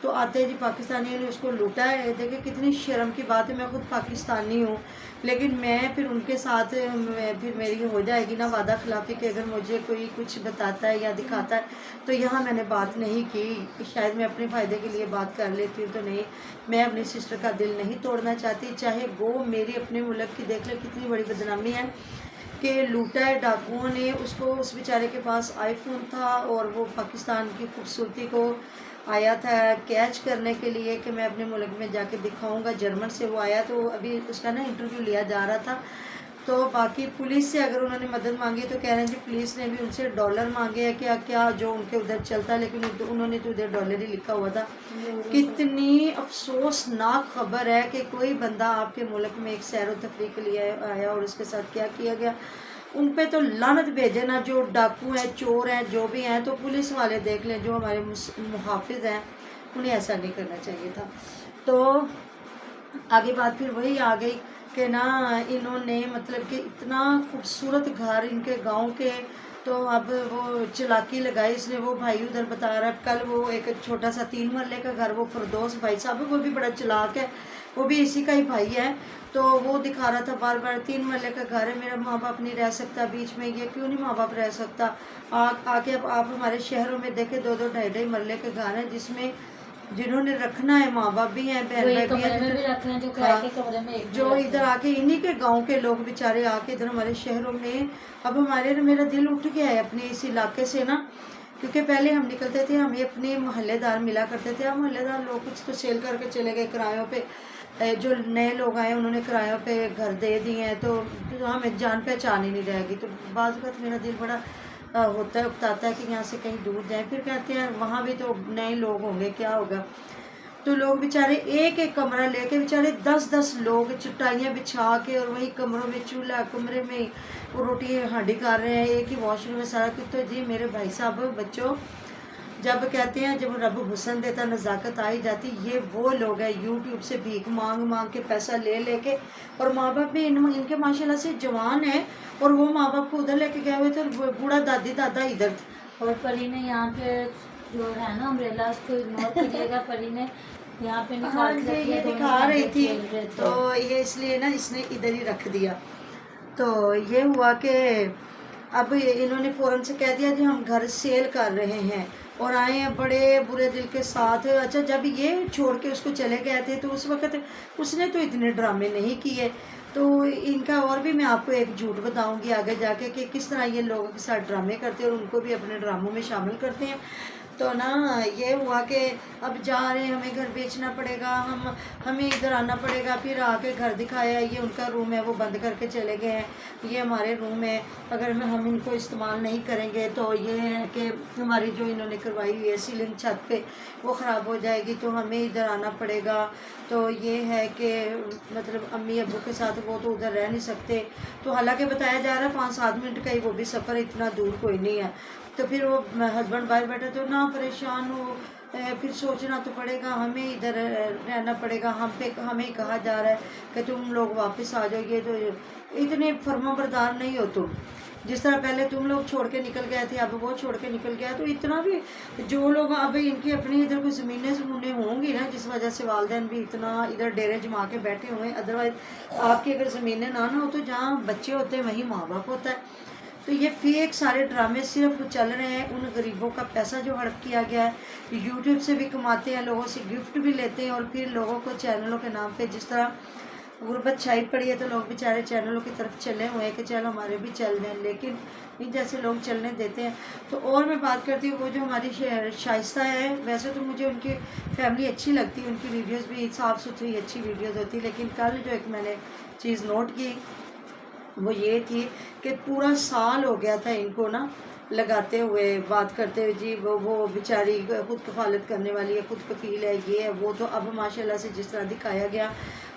تو آتے جی پاکستانیوں نے اس کو لوٹا ہے. دیکھیں کتنی شرم کی بات ہے, میں خود پاکستانی ہوں لیکن میں پھر ان کے ساتھ پھر میری ہو جائے گی نا وعدہ خلافی کہ اگر مجھے کوئی کچھ بتاتا ہے یا دکھاتا ہے تو یہاں میں نے بات نہیں کی. شاید میں اپنے فائدے کے لیے بات کر لیتی ہوں, تو نہیں, میں اپنی سسٹر کا دل نہیں توڑنا چاہتی, چاہے وہ میری اپنے ملک کی دیکھ لے کتنی بڑی بدنامی ہے کہ لوٹا ہے ڈاکوؤں نے اس کو. اس بیچارے کے پاس آئی فون تھا اور وہ پاکستان کی خوبصورتی کو آیا تھا کیچ کرنے کے لیے کہ میں اپنے ملک میں جا کے دکھاؤں گا. جرمن سے وہ آیا تو ابھی اس کا نا انٹرویو لیا جا رہا تھا. تو باقی پولیس سے اگر انہوں نے مدد مانگی تو کہہ رہے ہیں جی پولیس نے بھی ان سے ڈالر مانگے ہیں کیا کیا جو ان کے ادھر چلتا ہے, لیکن انہوں نے تو ادھر ڈالر ہی لکھا ہوا تھا. کتنی افسوسناک خبر ہے کہ کوئی بندہ آپ کے ملک میں ایک سیر و تفریح کے لیے آیا اور اس کے ساتھ کیا کیا گیا. ان پہ تو لعنت بھیجے نا, جو ڈاکو ہیں, چور ہیں, جو بھی ہیں, تو پولیس والے دیکھ لیں جو ہمارے محافظ ہیں, انہیں ایسا نہیں کرنا چاہیے تھا. تو آگے بات پھر وہی آ گئی کہ نا انہوں نے مطلب کہ اتنا خوبصورت گھر ان کے گاؤں کے, تو اب وہ چلاکی لگائی اس نے. وہ بھائی ادھر بتا رہا ہے کل وہ ایک چھوٹا سا 3 محلے کا گھر, وہ فردوس بھائی صاحب وہ بھی بڑا چلاک ہے, وہ بھی اسی کا ہی بھائی ہے. تو وہ دکھا رہا تھا بار بار 3 محلے کا گھر ہے, میرا ماں باپ نہیں رہ سکتا بیچ میں, یہ کیوں نہیں ماں باپ رہ سکتا. آ کے اب آپ ہمارے شہروں میں دیکھیں 2-2 2.5 محلے کے گھر ہیں جس میں جنہوں نے رکھنا ہے ماں باپ بھی ہیں, بہن بھائی بھی ہیں, جو ادھر آ کے انہی کے گاؤں کے لوگ بیچارے آ کے ادھر ہمارے شہروں میں. اب میرا دل اٹھ گیا ہے اپنے اس علاقے سے نا, کیونکہ پہلے ہم نکلتے تھے ہمیں اپنے محلے دار ملا کرتے تھے. اب محلے دار لوگ کچھ تو سیل کر کے چلے گئے کرایوں پہ, جو نئے لوگ آئے انہوں نے کرایوں پہ گھر دے دیے ہیں, تو ہمیں جان پہچان ہی نہیں رہے گی. تو بعض وقت میرا دل بڑا ہوتا ہے, اکتاتا ہے کہ یہاں سے کہیں دور جائیں. پھر کہتے ہیں وہاں بھی تو نئے لوگ ہوں گے, کیا ہوگا. تو لوگ بیچارے ایک ایک کمرہ لے کے بیچارے 10-10 لوگ چٹائیاں بچھا کے اور وہی کمروں میں چولہا کمرے میں وہ روٹی ہانڈی کر رہے ہیں, ایک ہی واش روم میں سارا کچھ. تو جی میرے بھائی صاحب بچوں, جب کہتے ہیں جب رب حسن دیتا نزاکت آئی جاتی, یہ وہ لوگ ہیں یوٹیوب سے بھیک مانگ مانگ کے پیسہ لے لے کے, اور ماں باپ بھی ان کے ماشاءاللہ سے جوان ہیں, اور وہ ماں باپ کو ادھر لے کے گئے ہوئے تھے اور بوڑھا دادی دادا ادھر تھے. اور پری نے یہاں پہ جو ہے نا امبریلا اس کو اگنور کریے گا, پری نے یہاں پہ یہ دکھا رہی تھی تو یہ اس لیے نا اس نے ادھر ہی رکھ دیا. تو یہ ہوا کہ اب انہوں نے فوراً سے کہہ دیا کہ ہم گھر سیل کر رہے ہیں, اور آئے ہیں بڑے برے دل کے ساتھ. اچھا جب یہ چھوڑ کے اس کو چلے گئے تھے تو اس وقت اس نے تو اتنے ڈرامے نہیں کیے. تو ان کا اور بھی میں آپ کو ایک جھوٹ بتاؤں گی آگے جا کے کہ کس طرح یہ لوگوں کے ساتھ ڈرامے کرتے ہیں اور ان کو بھی اپنے ڈراموں میں شامل کرتے ہیں. تو نا یہ ہوا کہ اب جا رہے ہیں, ہمیں گھر بیچنا پڑے گا, ہمیں ادھر آنا پڑے گا. پھر آ کے گھر دکھایا, یہ ان کا روم ہے وہ بند کر کے چلے گئے ہیں, یہ ہمارے روم ہے, اگر ہم ان کو استعمال نہیں کریں گے تو یہ ہے کہ ہماری جو انہوں نے کروائی ہوئی ہے سیلنگ چھت پہ وہ خراب ہو جائے گی, تو ہمیں ادھر آنا پڑے گا. تو یہ ہے کہ مطلب امی ابو کے ساتھ وہ تو ادھر رہ نہیں سکتے. تو حالانکہ بتایا جا رہا ہے 5-7 منٹ کا ہی وہ بھی سفر, اتنا دور کوئی نہیں ہے. تو پھر وہ ہسبینڈ باہر بیٹھے تو نہ پریشان ہو, پھر سوچنا تو پڑے گا, ہمیں ادھر رہنا پڑے گا, ہمیں کہا جا رہا ہے کہ تم لوگ واپس آ جاؤ. یہ تو اتنے فرما بردار نہیں ہو تم, جس طرح پہلے تم لوگ چھوڑ کے نکل گئے تھے اب وہ چھوڑ کے نکل گیا. تو اتنا بھی جو لوگ اب ان کی اپنی ادھر کوئی زمینیں ہوں گی نا, جس وجہ سے والدین بھی اتنا ادھر ڈیرے جما کے بیٹھے ہوئے ہیں. ادروائز آپ کی اگر زمینیں نہ ہو تو جہاں بچے ہوتے ہیں وہیں ماں باپ ہوتا ہے. تو یہ فیک سارے ڈرامے صرف چل رہے ہیں, ان غریبوں کا پیسہ جو ہڑپ کیا گیا ہے. یوٹیوب سے بھی کماتے ہیں, لوگوں سے گفٹ بھی لیتے ہیں, اور پھر لوگوں کو چینلوں کے نام پہ جس طرح غربت چھائی پڑی ہے تو لوگ بیچارے چینلوں کی طرف چلے ہوئے ہیں کہ چلو ہمارے بھی چل دیں, لیکن ان جیسے لوگ چلنے دیتے ہیں. تو اور میں بات کرتی ہوں وہ جو ہماری شائستہ ہے, ویسے تو مجھے ان کی فیملی اچھی لگتی ہے, ان کی ویڈیوز بھی صاف ستھری اچھی ویڈیوز ہوتی, لیکن کل جو ایک میں نے چیز نوٹ کی وہ یہ تھی کہ پورا سال ہو گیا تھا ان کو نا لگاتے ہوئے بات کرتے ہوئے, جی وہ بیچاری خود کفالت کرنے والی ہے, خود کفیل ہے, یہ ہے وہ. تو اب ماشاءاللہ سے جس طرح دکھایا گیا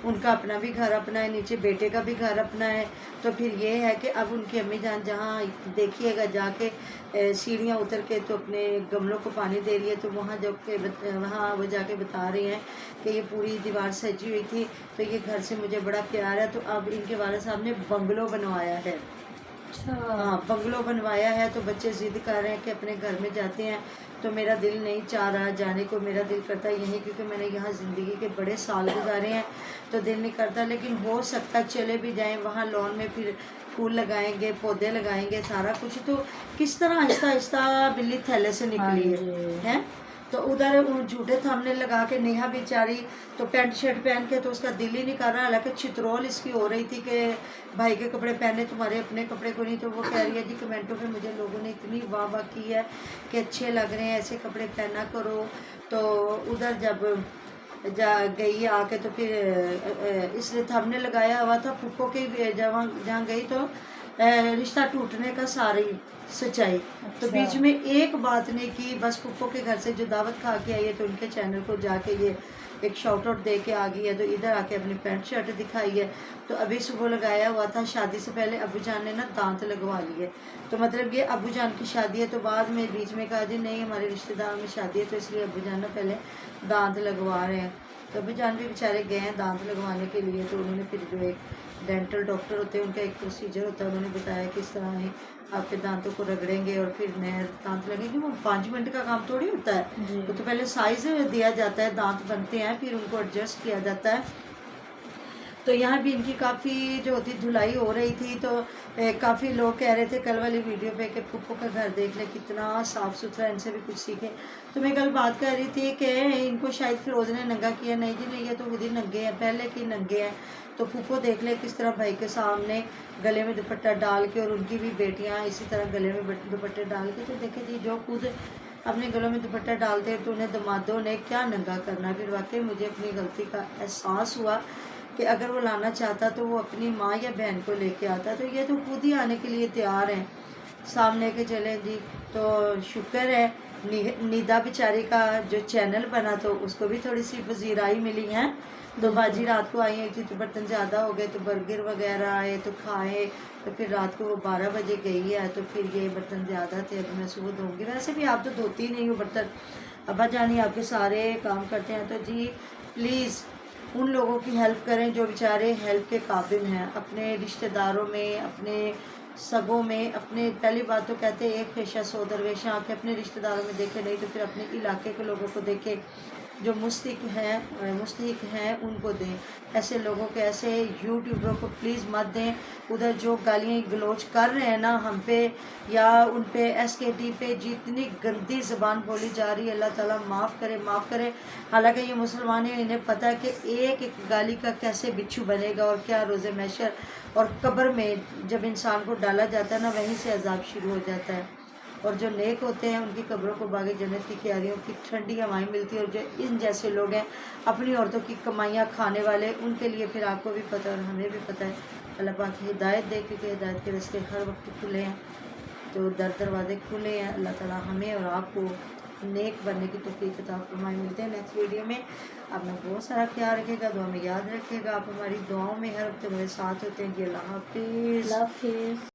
ان کا اپنا بھی گھر اپنا ہے, نیچے بیٹے کا بھی گھر اپنا ہے. تو پھر یہ ہے کہ اب ان کی امی جان جہاں دیکھیے گا جا کے سیڑھیاں اتر کے تو اپنے گملوں کو پانی دے رہی ہے, تو وہاں وہ جا کے بتا رہی ہیں کہ یہ پوری دیوار سجی ہوئی تھی, تو یہ گھر سے مجھے بڑا پیار ہے. تو اب ان کے والد صاحب نے بنگلو بنوایا ہے, اچھا ہاں بنگلو بنوایا ہے، تو بچے ضد کر رہے ہیں کہ اپنے گھر میں جاتے ہیں، تو میرا دل نہیں چاہ رہا جانے کو، میرا دل کرتا ہے یہیں، کیونکہ میں نے یہاں زندگی کے بڑے سال گزارے ہیں تو دل نہیں کرتا، لیکن ہو سکتا چلے بھی جائیں وہاں لون میں، پھر پھول لگائیں گے، پودے لگائیں گے، سارا کچھ، تو کس طرح آہستہ آہستہ بلی تھیلے سے ہاں نکلی جی ہے، تو ادھر جھوٹے تھامنے لگا کے نیہا بیچاری تو پینٹ شرٹ پہن کے تو اس کا دل ہی نہیں کر رہا، حالانکہ چترول اس کی ہو رہی تھی کہ بھائی کے کپڑے پہنے تمہارے اپنے کپڑے کو نہیں، تو وہ کہہ رہی ہے جی کمنٹوں پہ مجھے لوگوں نے اتنی واہ واہ کی ہے کہ اچھے لگ رہے ہیں، ایسے کپڑے پہنا کرو، تو ادھر جب گئی آ کے تو پھر اس نے تھامنے لگایا ہوا تھا پھپھو کے جہاں گئی تو رشتہ ٹوٹنے کا ساری سچائی، تو اچھا بیچ میں ایک بات نہیں کی، بس پھپھو کے گھر سے جو دعوت کھا کے آئی ہے تو ان کے چینل کو جا کے یہ ایک شاؤٹ آؤٹ دے کے آ گئی ہے، تو ادھر آ کے اپنی پینٹ شرٹ دکھائی ہے، تو ابھی صبح لگایا ہوا تھا، شادی سے پہلے ابو جان نے نا دانت لگوا لیے، تو مطلب یہ ابو جان کی شادی ہے، تو بعد میں بیچ میں کہا جی نہیں ہمارے رشتہ دار میں شادی ہے، تو اس لیے ابو جان نا پہلے دانت لگوا رہے ہیں، تو ابو جان بھی بیچارے گئے ہیں دانت لگوانے کے لیے، تو انہوں نے پھر جو ایک ڈینٹل ڈاکٹر ہوتے ہیں ان کا ایک پروسیجر ہوتا ہے، انہوں نے بتایا کہ اس طرح ہی آپ کے دانتوں کو رگڑیں گے اور پھر نئے دانت لگیں گے، وہ 5 منٹ کا کام تھوڑی ہوتا ہے، جی وہ تو پہلے سائز دیا جاتا ہے، دانت بنتے ہیں پھر ان کو ایڈجسٹ کیا جاتا ہے، تو یہاں بھی ان کی کافی جو ہوتی دھلائی ہو رہی تھی، تو کافی لوگ کہہ رہے تھے کل والی ویڈیو پہ کہ پھپھو کا گھر دیکھ لے کتنا صاف ستھرا، ان سے بھی کچھ سیکھے، تو میں کل بات کر رہی تھی کہ ان کو شاید فیروز نے ننگا کیا، نہیں جی نہیں، یہ تو خود ہی ننگے ہیں، پہلے کی ننگے ہیں، تو پھپھو دیکھ لے کس طرح بھائی کے سامنے گلے میں دوپٹہ ڈال کے، اور ان کی بھی بیٹیاں اسی طرح گلے میں دوپٹے ڈال کے، تو دیکھیں جی جو خود اپنے گلوں میں دوپٹہ ڈالتے تو انہیں دمادوں نے کیا ننگا کرنا، پھر واقعی مجھے اپنی غلطی کا احساس ہوا کہ اگر وہ لانا چاہتا تو وہ اپنی ماں یا بہن کو لے کے آتا، تو یہ تو خود ہی آنے کے لیے تیار ہیں سامنے کے، چلیں جی، تو شکر ہے نیدا بیچاری کا جو چینل بنا تو اس کو بھی تھوڑی سی پذیرائی ملی ہے، تو باجی رات کو آئی ہوئی تھی تو برتن زیادہ ہو گئے تو برگر وغیرہ آئے تو کھائے، تو پھر رات کو وہ 12 بجے گئی ہے، تو پھر یہ برتن زیادہ تھے، اب میں صبح دھوں گی، ویسے بھی آپ تو دھوتی نہیں ہو برتن، ابا جانی آپ کے سارے کام کرتے ہیں، تو جی پلیز ان لوگوں کی ہیلپ کریں جو بیچارے ہیلپ کے قابل ہیں، اپنے رشتہ داروں میں، اپنے سگوں میں، اپنے، پہلی بات تو کہتے ہیں ایک پیشہ سو درویشہ، آ کے اپنے رشتہ داروں میں دیکھے، نہیں تو پھر اپنے علاقے کے لوگوں کو دیکھے، جو مستحق ہیں ان کو دیں، ایسے لوگوں کے، ایسے یوٹیوبروں کو پلیز مت دیں، ادھر جو گالیاں گلوچ کر رہے ہیں نا ہم پہ یا ان پہ SKT پہ، جتنی گندی زبان بولی جا رہی ہے، اللہ تعالیٰ معاف کرے، حالانکہ یہ مسلمان ہیں، انہیں پتہ ہے کہ ایک ایک گالی کا کیسے بچھو بنے گا، اور کیا روز محشر اور قبر میں جب انسان کو ڈالا جاتا ہے نا وہیں سے عذاب شروع ہو جاتا ہے، اور جو نیک ہوتے ہیں ان کی قبروں کو باغ جنت کی کیاریوں کی ٹھنڈی ہوائیں ملتی ہیں، اور جو ان جیسے لوگ ہیں اپنی عورتوں کی کمائیاں کھانے والے، ان کے لیے پھر آپ کو بھی پتہ ہے اور ہمیں بھی پتہ ہے، اللہ پاک ہدایت دے، کیونکہ ہدایت کے راستے ہر وقت کھلے ہیں، تو دروازے کھلے ہیں، اللہ تعالیٰ ہمیں اور آپ کو نیک بننے کی توفیق عطا فرمائے، ملتے ہیں نیکسٹ ویڈیو میں، اپنا بہت سارا خیال رکھے گا، دعا میں یاد رکھے گا، آپ ہماری دعاؤں میں ہر وقت میرے ساتھ ہوتے ہیں جی، اللہ حافظ۔ اللہ حافظ۔